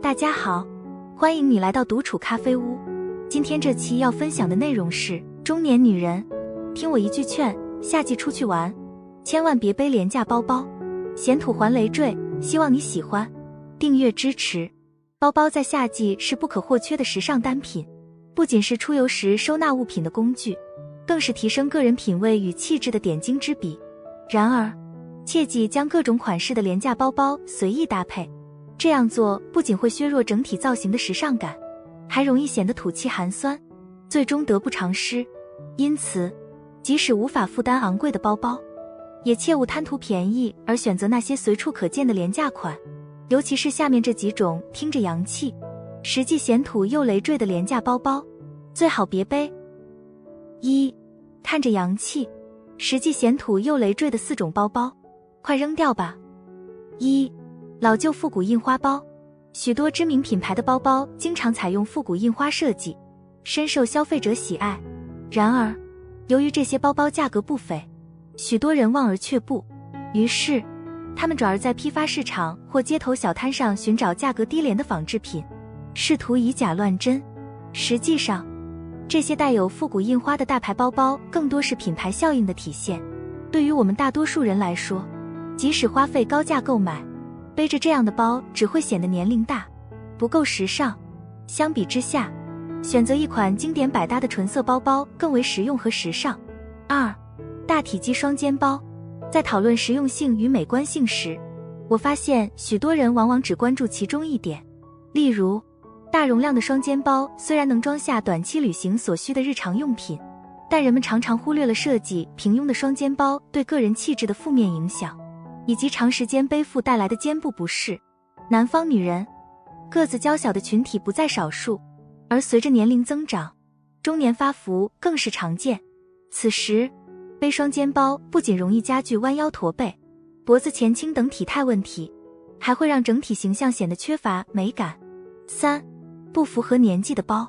大家好，欢迎你来到独处咖啡屋。今天这期要分享的内容是中年女人，听我一句劝，夏季出去玩，千万别背廉价包包，嫌土还累赘，希望你喜欢，订阅支持。包包在夏季是不可或缺的时尚单品，不仅是出游时收纳物品的工具，更是提升个人品味与气质的点睛之笔。然而，切忌将各种款式的廉价包包随意搭配，这样做不仅会削弱整体造型的时尚感，还容易显得土气寒酸，最终得不偿失。因此，即使无法负担昂贵的包包，也切勿贪图便宜而选择那些随处可见的廉价款，尤其是下面这几种听着洋气，实际显土又累赘的廉价包包，最好别背。1. 看着洋气，实际显土又累赘的4种包包，快扔掉吧。1. 老旧复古印花包。许多知名品牌的包包经常采用复古印花设计，深受消费者喜爱。然而，由于这些包包价格不菲，许多人望而却步，于是他们转而在批发市场或街头小摊上寻找价格低廉的仿制品，试图以假乱真。实际上，这些带有复古印花的大牌包包更多是品牌效应的体现。对于我们大多数人来说，即使花费高价购买，背着这样的包只会显得年龄大，不够时尚。相比之下，选择一款经典百搭的纯色包包更为实用和时尚。2. 大体积双肩包。在讨论实用性与美观性时，我发现许多人往往只关注其中一点。例如，大容量的双肩包虽然能装下短期旅行所需的日常用品，但人们常常忽略了设计平庸的双肩包对个人气质的负面影响，以及长时间背负带来的肩部不适。南方女人，个子娇小的群体不在少数，而随着年龄增长，中年发福更是常见。此时，背双肩包不仅容易加剧弯腰驼背、脖子前倾等体态问题，还会让整体形象显得缺乏美感。3. 不符合年纪的包。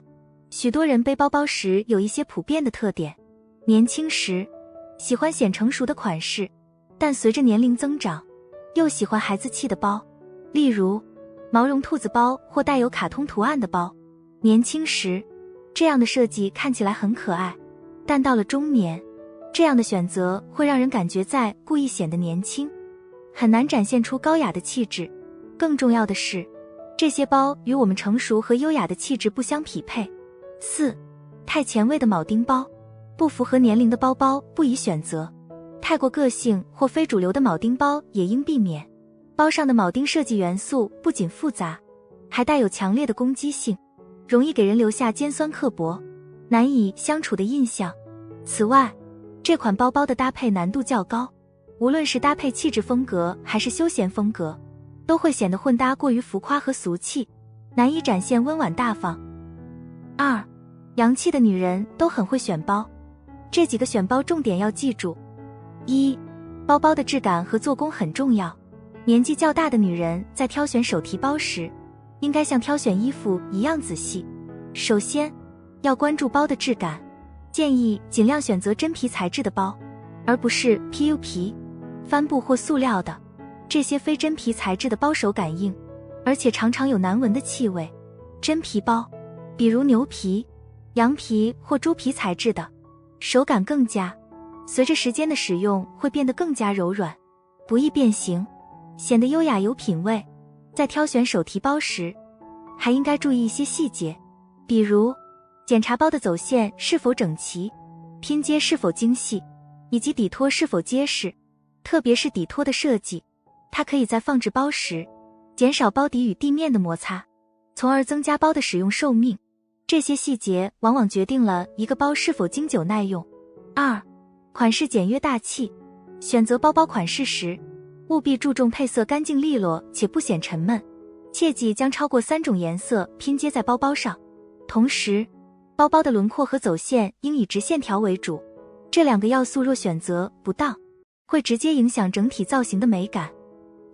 许多人背包包时有一些普遍的特点。年轻时喜欢显成熟的款式，但随着年龄增长，又喜欢孩子气的包，例如毛绒兔子包或带有卡通图案的包。年轻时，这样的设计看起来很可爱，但到了中年，这样的选择会让人感觉在故意显得年轻，很难展现出高雅的气质。更重要的是，这些包与我们成熟和优雅的气质不相匹配。4. 太前卫的铆钉包。不符合年龄的包包不宜选择，太过个性或非主流的铆钉包也应避免。包上的铆钉设计元素不仅复杂，还带有强烈的攻击性，容易给人留下尖酸刻薄、难以相处的印象。此外，这款包包的搭配难度较高，无论是搭配气质风格还是休闲风格，都会显得混搭过于浮夸和俗气，难以展现温婉大方。2. 洋气的女人都很会选包。这几个选包重点要记住。1. 包包的质感和做工很重要。年纪较大的女人在挑选手提包时，应该像挑选衣服一样仔细。首先，要关注包的质感，建议尽量选择真皮材质的包，而不是 PU 皮、帆布或塑料的。这些非真皮材质的包手感硬，而且常常有难闻的气味。真皮包，比如牛皮、羊皮或猪皮材质的，手感更佳，随着时间的使用会变得更加柔软，不易变形，显得优雅有品味。在挑选手提包时，还应该注意一些细节，比如检查包的走线是否整齐，拼接是否精细，以及底托是否结实。特别是底托的设计，它可以在放置包时减少包底与地面的摩擦，从而增加包的使用寿命。这些细节往往决定了一个包是否经久耐用。2. 款式简约大气。选择包包款式时，务必注重配色干净利落且不显沉闷，切忌将超过3种颜色拼接在包包上。同时，包包的轮廓和走线应以直线条为主，这2个要素若选择不当，会直接影响整体造型的美感。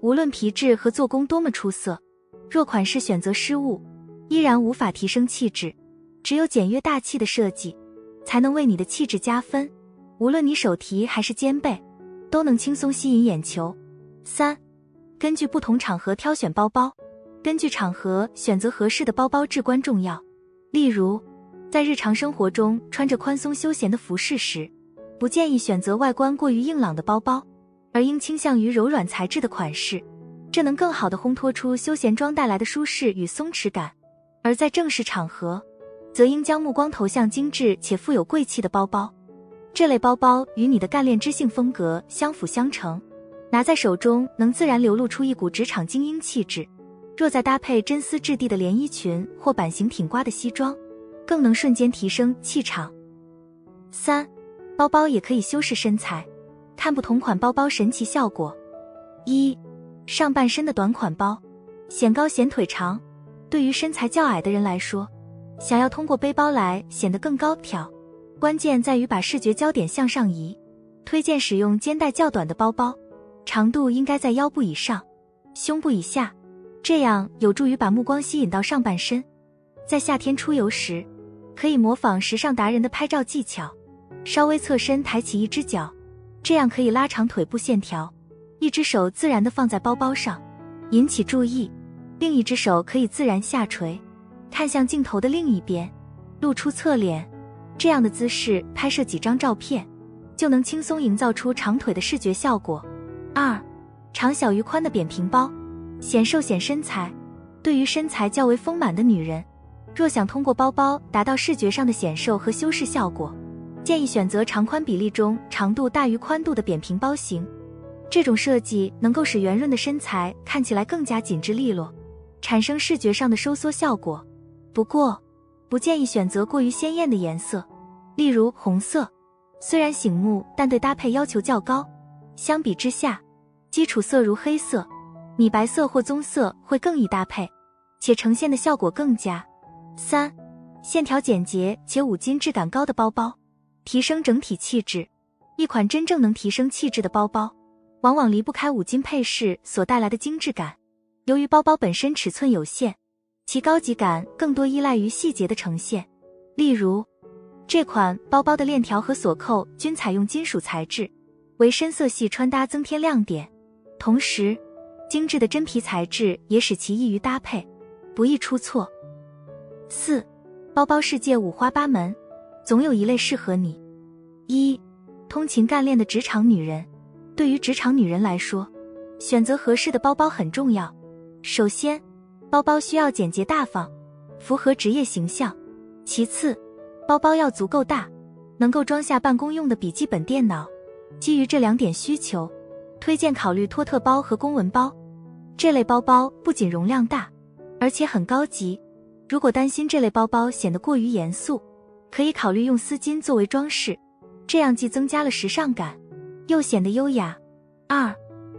无论皮质和做工多么出色，若款式选择失误，依然无法提升气质。只有简约大气的设计，才能为你的气质加分。无论你手提还是肩背，都能轻松吸引眼球。3. 根据不同场合挑选包包。根据场合选择合适的包包至关重要。例如，在日常生活中穿着宽松休闲的服饰时，不建议选择外观过于硬朗的包包，而应倾向于柔软材质的款式，这能更好地烘托出休闲装带来的舒适与松弛感。而在正式场合，则应将目光投向精致且富有贵气的包包。这类包包与你的干练知性风格相辅相成，拿在手中能自然流露出一股职场精英气质。若再搭配真丝质地的连衣裙或版型挺刮的西装，更能瞬间提升气场。3. 包包也可以修饰身材，看不同款包包神奇效果。1. 上半身的短款包，显高显腿长。对于身材较矮的人来说，想要通过背包来显得更高挑，关键在于把视觉焦点向上移。推荐使用肩带较短的包包，长度应该在腰部以上，胸部以下，这样有助于把目光吸引到上半身。在夏天出游时，可以模仿时尚达人的拍照技巧，稍微侧身抬起一只脚，这样可以拉长腿部线条，一只手自然地放在包包上，引起注意，另一只手可以自然下垂，看向镜头的另一边，露出侧脸。这样的姿势拍摄几张照片，就能轻松营造出长腿的视觉效果。2. 长小于宽的扁平包，显瘦显身材。对于身材较为丰满的女人，若想通过包包达到视觉上的显瘦和修饰效果，建议选择长宽比例中长度大于宽度的扁平包型。这种设计能够使圆润的身材看起来更加紧致利落，产生视觉上的收缩效果。不过，不建议选择过于鲜艳的颜色，例如红色，虽然醒目，但对搭配要求较高。相比之下，基础色如黑色、米白色或棕色会更易搭配，且呈现的效果更佳。3. 线条简洁且五金质感高的包包，提升整体气质。一款真正能提升气质的包包，往往离不开五金配饰所带来的精致感。由于包包本身尺寸有限，其高级感更多依赖于细节的呈现。例如，这款包包的链条和锁扣均采用金属材质，为深色系穿搭增添亮点。同时，精致的真皮材质也使其易于搭配，不易出错。4. 包包世界五花八门，总有一类适合你。1. 通勤干练的职场女人。对于职场女人来说，选择合适的包包很重要。首先，包包需要简洁大方，符合职业形象。其次，包包要足够大，能够装下办公用的笔记本电脑。基于这2点需求，推荐考虑托特包和公文包。这类包包不仅容量大，而且很高级。如果担心这类包包显得过于严肃，可以考虑用丝巾作为装饰，这样既增加了时尚感，又显得优雅。2.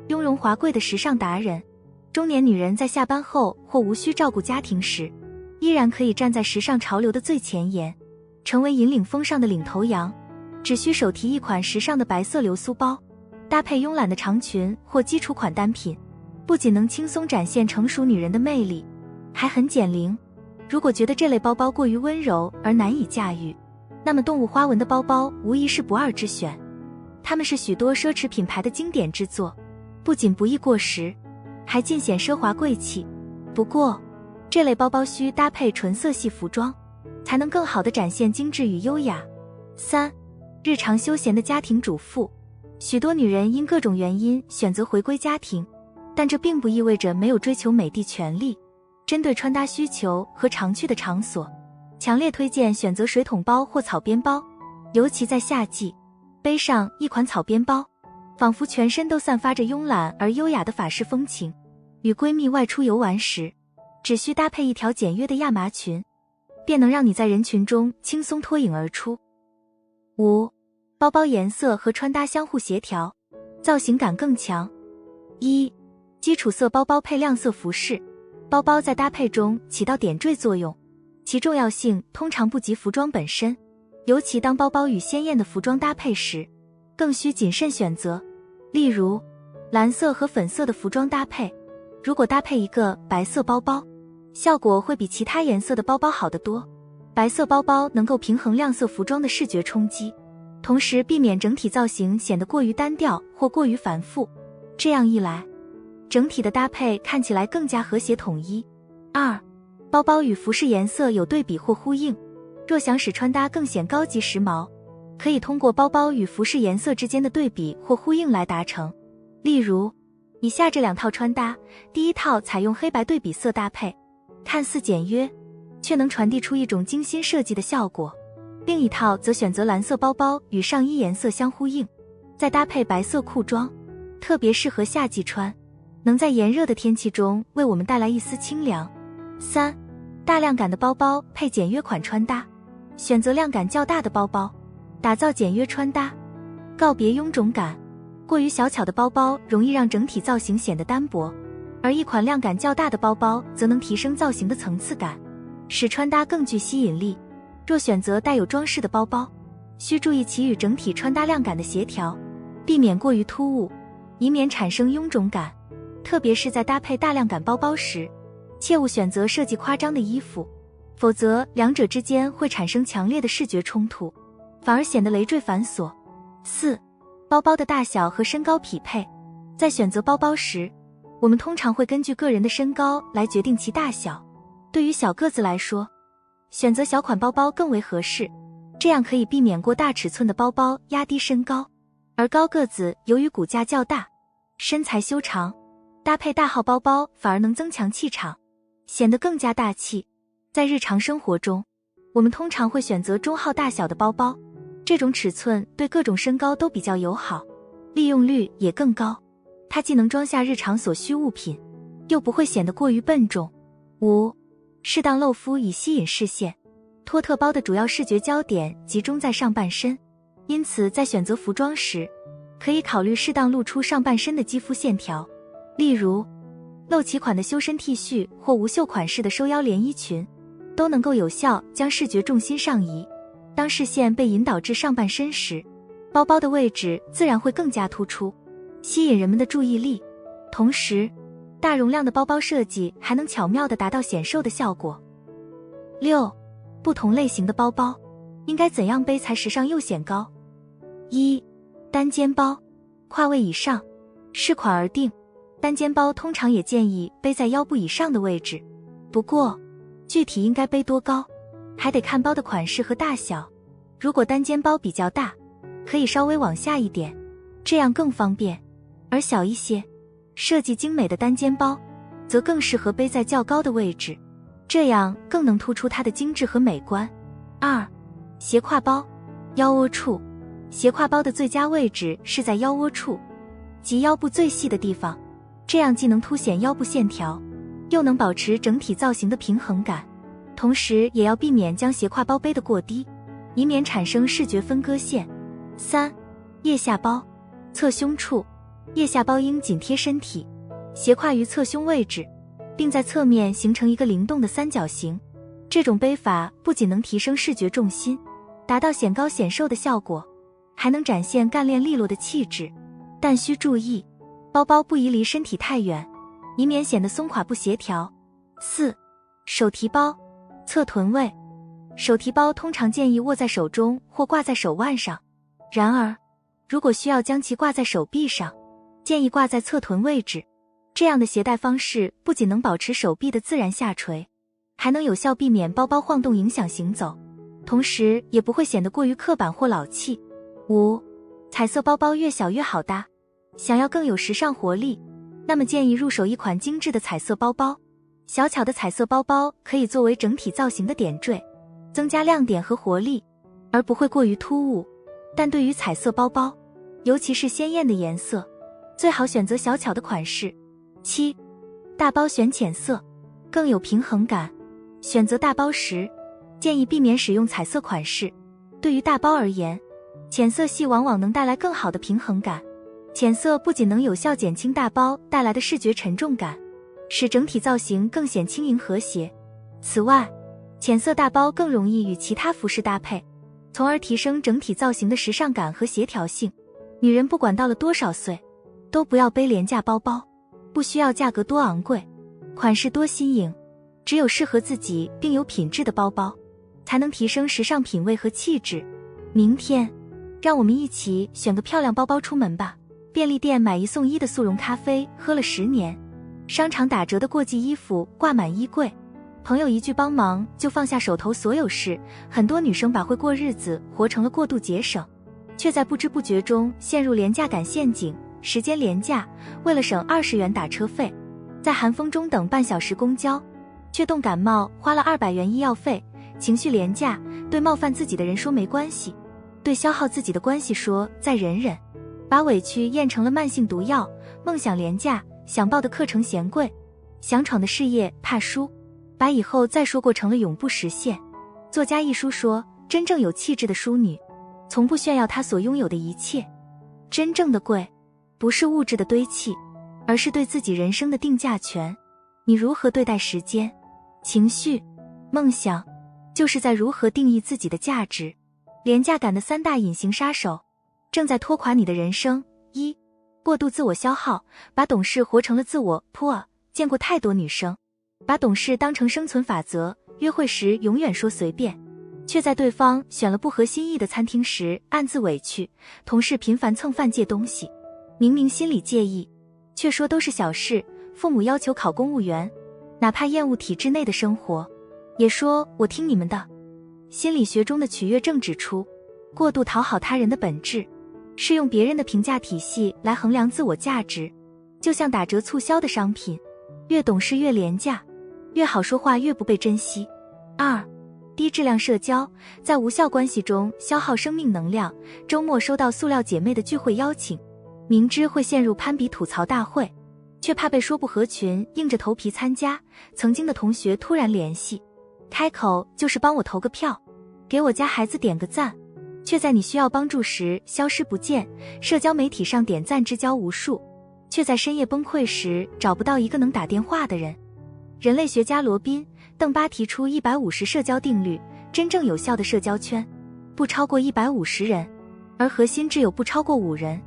雍容华贵的时尚达人。中年女人在下班后或无需照顾家庭时，依然可以站在时尚潮流的最前沿，成为引领风尚的领头羊。只需手提一款时尚的白色流苏包，搭配慵懒的长裙或基础款单品，不仅能轻松展现成熟女人的魅力，还很减龄。如果觉得这类包包过于温柔而难以驾驭，那么动物花纹的包包无疑是不二之选。它们是许多奢侈品牌的经典之作，不仅不易过时，还尽显奢华贵气。不过，这类包包需搭配纯色系服装，才能更好地展现精致与优雅。3. 日常休闲的家庭主妇。许多女人因各种原因选择回归家庭，但这并不意味着没有追求美的权利。针对穿搭需求和常去的场所，强烈推荐选择水桶包或草编包，尤其在夏季，背上一款草编包，仿佛全身都散发着慵懒而优雅的法式风情。与闺蜜外出游玩时，只需搭配一条简约的亚麻裙，便能让你在人群中轻松脱颖而出。5. 包包颜色和穿搭相互协调，造型感更强。1. 基础色包包配亮色服饰。包包在搭配中起到点缀作用，其重要性通常不及服装本身，尤其当包包与鲜艳的服装搭配时，更需谨慎选择。例如，蓝色和粉色的服装搭配，如果搭配一个白色包包，效果会比其他颜色的包包好得多。白色包包能够平衡亮色服装的视觉冲击，同时避免整体造型显得过于单调或过于繁复。这样一来，整体的搭配看起来更加和谐统一。2. 包包与服饰颜色有对比或呼应。若想使穿搭更显高级时髦，可以通过包包与服饰颜色之间的对比或呼应来达成。例如，以下这2套穿搭，第一套采用黑白对比色搭配，看似简约，却能传递出一种精心设计的效果。另一套则选择蓝色包包与上衣颜色相呼应，再搭配白色裤装，特别适合夏季穿，能在炎热的天气中为我们带来一丝清凉。3. 大量感的包包配简约款穿搭，选择量感较大的包包，打造简约穿搭，告别臃肿感。过于小巧的包包容易让整体造型显得单薄，而一款量感较大的包包则能提升造型的层次感，使穿搭更具吸引力。若选择带有装饰的包包，需注意其与整体穿搭量感的协调，避免过于突兀，以免产生臃肿感。特别是在搭配大量感包包时，切勿选择设计夸张的衣服，否则两者之间会产生强烈的视觉冲突，反而显得累赘繁琐。4. 包包的大小和身高匹配。在选择包包时，我们通常会根据个人的身高来决定其大小。对于小个子来说，选择小款包包更为合适，这样可以避免过大尺寸的包包压低身高。而高个子由于骨架较大，身材修长，搭配大号包包反而能增强气场，显得更加大气。在日常生活中，我们通常会选择中号大小的包包，这种尺寸对各种身高都比较友好，利用率也更高。它既能装下日常所需物品，又不会显得过于笨重。5. 适当露肤以吸引视线。托特包的主要视觉焦点集中在上半身，因此在选择服装时，可以考虑适当露出上半身的肌肤线条，例如露脐款的修身 T 恤或无袖款式的收腰连衣裙，都能够有效将视觉重心上移。当视线被引导至上半身时，包包的位置自然会更加突出，吸引人们的注意力。同时，大容量的包包设计还能巧妙地达到显瘦的效果。6. 不同类型的包包应该怎样背才时尚又显高？ 1. 单肩包，胯位以上，视款而定。单肩包通常也建议背在腰部以上的位置，不过具体应该背多高，还得看包的款式和大小。如果单肩包比较大，可以稍微往下一点，这样更方便。而小一些，设计精美的单肩包，则更适合背在较高的位置，这样更能突出它的精致和美观。2. 斜挎包，腰窝处。斜挎包的最佳位置是在腰窝处，即腰部最细的地方，这样既能凸显腰部线条，又能保持整体造型的平衡感。同时也要避免将斜挎包背得过低，以免产生视觉分割线。3. 腋下包，侧胸处。腋下包应紧贴身体，斜挎于侧胸位置，并在侧面形成一个灵动的三角形。这种背法不仅能提升视觉重心，达到显高显瘦的效果，还能展现干练利落的气质。但需注意，包包不宜离身体太远，以免显得松垮不协调。4. 手提包，侧臀位。手提包通常建议握在手中或挂在手腕上，然而如果需要将其挂在手臂上，建议挂在侧臀位置。这样的携带方式不仅能保持手臂的自然下垂，还能有效避免包包晃动影响行走，同时也不会显得过于刻板或老气。5. 彩色包包越小越好搭。想要更有时尚活力，那么建议入手一款精致的彩色包包。小巧的彩色包包可以作为整体造型的点缀，增加亮点和活力，而不会过于突兀。但对于彩色包包，尤其是鲜艳的颜色，最好选择小巧的款式。7. 大包选浅色，更有平衡感。选择大包时，建议避免使用彩色款式。对于大包而言，浅色系往往能带来更好的平衡感。浅色不仅能有效减轻大包带来的视觉沉重感，使整体造型更显轻盈和谐。此外，浅色大包更容易与其他服饰搭配，从而提升整体造型的时尚感和协调性。女人不管到了多少岁，都不要背廉价包包，不需要价格多昂贵，款式多新颖，只有适合自己并有品质的包包，才能提升时尚品味和气质。明天，让我们一起选个漂亮包包出门吧。便利店买1送1的速溶咖啡喝了10年，商场打折的过季衣服挂满衣柜，朋友一句帮忙就放下手头所有事。很多女生把会过日子活成了过度节省，却在不知不觉中陷入廉价感陷阱。时间廉价，为了省20元打车费，在寒风中等半小时公交，却冻感冒花了200元医药费。情绪廉价，对冒犯自己的人说没关系，对消耗自己的关系说再忍忍，把委屈咽成了慢性毒药。梦想廉价，想报的课程嫌贵，想闯的事业怕输，把以后再说过成了永不实现。作家一书说，真正有气质的淑女，从不炫耀她所拥有的一切。真正的贵，不是物质的堆砌，而是对自己人生的定价权。你如何对待时间、情绪、梦想，就是在如何定义自己的价值。廉价感的3大隐形杀手，正在拖垮你的人生。1、过度自我消耗，把懂事活成了自我。见过太多女生，把懂事当成生存法则，约会时永远说随便，却在对方选了不合心意的餐厅时暗自委屈。同事频繁蹭饭借东西，明明心里介意，却说都是小事。父母要求考公务员，哪怕厌恶体制内的生活，也说我听你们的。心理学中的取悦症指出，过度讨好他人的本质是用别人的评价体系来衡量自我价值，就像打折促销的商品，越懂事越廉价，越好说话越不被珍惜。2、低质量社交，在无效关系中消耗生命能量。周末收到塑料姐妹的聚会邀请，明知会陷入攀比吐槽大会，却怕被说不合群，硬着头皮参加。曾经的同学突然联系，开口就是帮我投个票，给我家孩子点个赞，却在你需要帮助时消失不见。社交媒体上点赞之交无数，却在深夜崩溃时找不到一个能打电话的人。人类学家罗宾·邓巴提出150社交定律，真正有效的社交圈不超过150人，而核心只有不超过5人。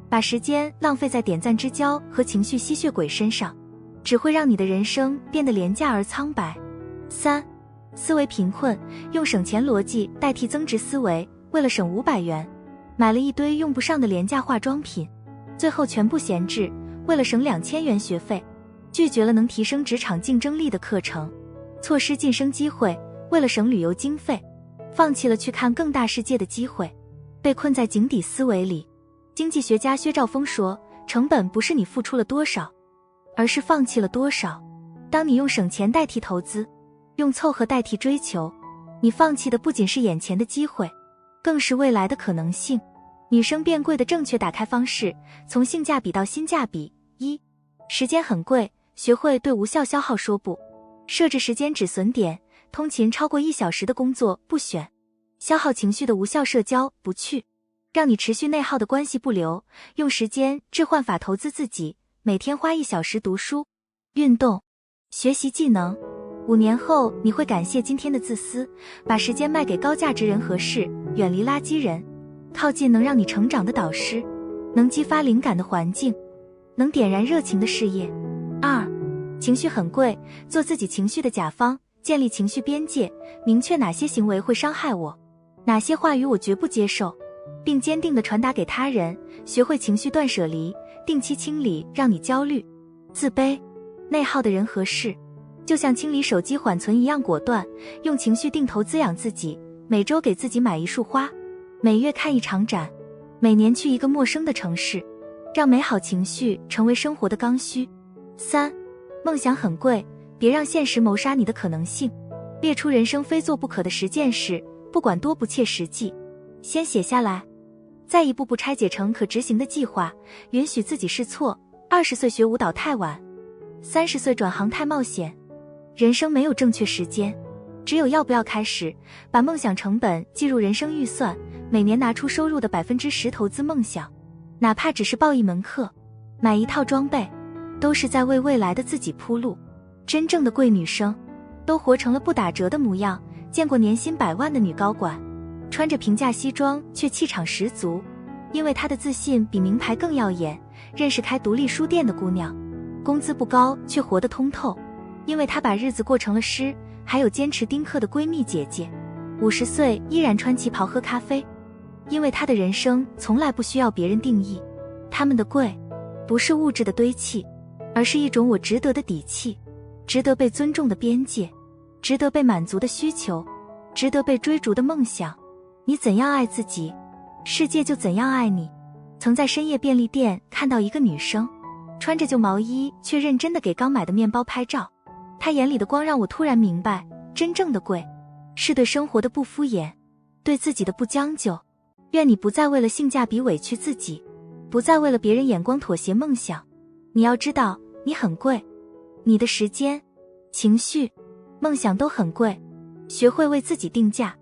把时间浪费在点赞之交和情绪吸血鬼身上，只会让你的人生变得廉价而苍白。3、思维贫困，用省钱逻辑代替增值思维，为了省500元，买了一堆用不上的廉价化妆品，最后全部闲置。为了省2000元学费，拒绝了能提升职场竞争力的课程，错失晋升机会。为了省旅游经费，放弃了去看更大世界的机会，被困在井底思维里。经济学家薛兆丰说，成本不是你付出了多少，而是放弃了多少。当你用省钱代替投资，用凑合代替追求，你放弃的不仅是眼前的机会，更是未来的可能性。女生变贵的正确打开方式，从性价比到新价比。1、时间很贵，学会对无效消耗说不，设置时间止损点，通勤超过1小时的工作不选，消耗情绪的无效社交不去，让你持续内耗的关系不留。用时间置换法投资自己，每天花1小时读书、运动、学习技能。5年后你会感谢今天的自私，把时间卖给高价值人和事，远离垃圾人，靠近能让你成长的导师，能激发灵感的环境，能点燃热情的事业。2、情绪很贵，做自己情绪的甲方，建立情绪边界，明确哪些行为会伤害我，哪些话语我绝不接受，并坚定地传达给他人。学会情绪断舍离，定期清理让你焦虑、自卑、内耗的人和事，就像清理手机缓存一样果断。用情绪定投滋养自己，每周给自己买1束花，每月看1场展，每年去一个陌生的城市，让美好情绪成为生活的刚需。3、梦想很贵，别让现实谋杀你的可能性。列出人生非做不可的10件事，不管多不切实际，先写下来，再一步步拆解成可执行的计划。允许自己试错，20岁学舞蹈太晚，30岁转行太冒险。人生没有正确时间，只有要不要开始。把梦想成本计入人生预算，每年拿出收入的10%投资梦想，哪怕只是报1门课，买1套装备，都是在为未来的自己铺路。真正的贵女生都活成了不打折的模样。见过年薪100万的女高管，穿着平价西装却气场十足，因为她的自信比名牌更耀眼。认识开独立书店的姑娘，工资不高却活得通透，因为她把日子过成了诗。还有坚持丁克的闺蜜姐姐，50岁依然穿旗袍喝咖啡，因为她的人生从来不需要别人定义。她们的贵不是物质的堆砌，而是一种我值得的底气，值得被尊重的边界，值得被满足的需求，值得被追逐的梦想。你怎样爱自己，世界就怎样爱你。曾在深夜便利店看到一个女生，穿着旧毛衣却认真地给刚买的面包拍照，她眼里的光让我突然明白，真正的贵是对生活的不敷衍，对自己的不将就。愿你不再为了性价比委屈自己，不再为了别人眼光妥协梦想。你要知道，你很贵，你的时间、情绪、梦想都很贵。学会为自己定价，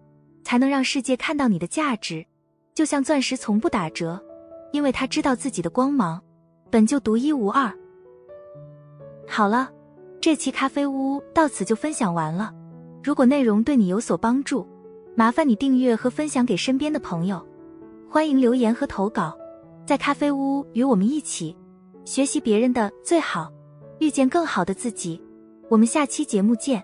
才能让世界看到你的价值。就像钻石从不打折，因为它知道自己的光芒本就独一无二。好了，这期咖啡屋到此就分享完了。如果内容对你有所帮助，麻烦你订阅和分享给身边的朋友。欢迎留言和投稿，在咖啡屋与我们一起学习别人的最好，遇见更好的自己。我们下期节目见。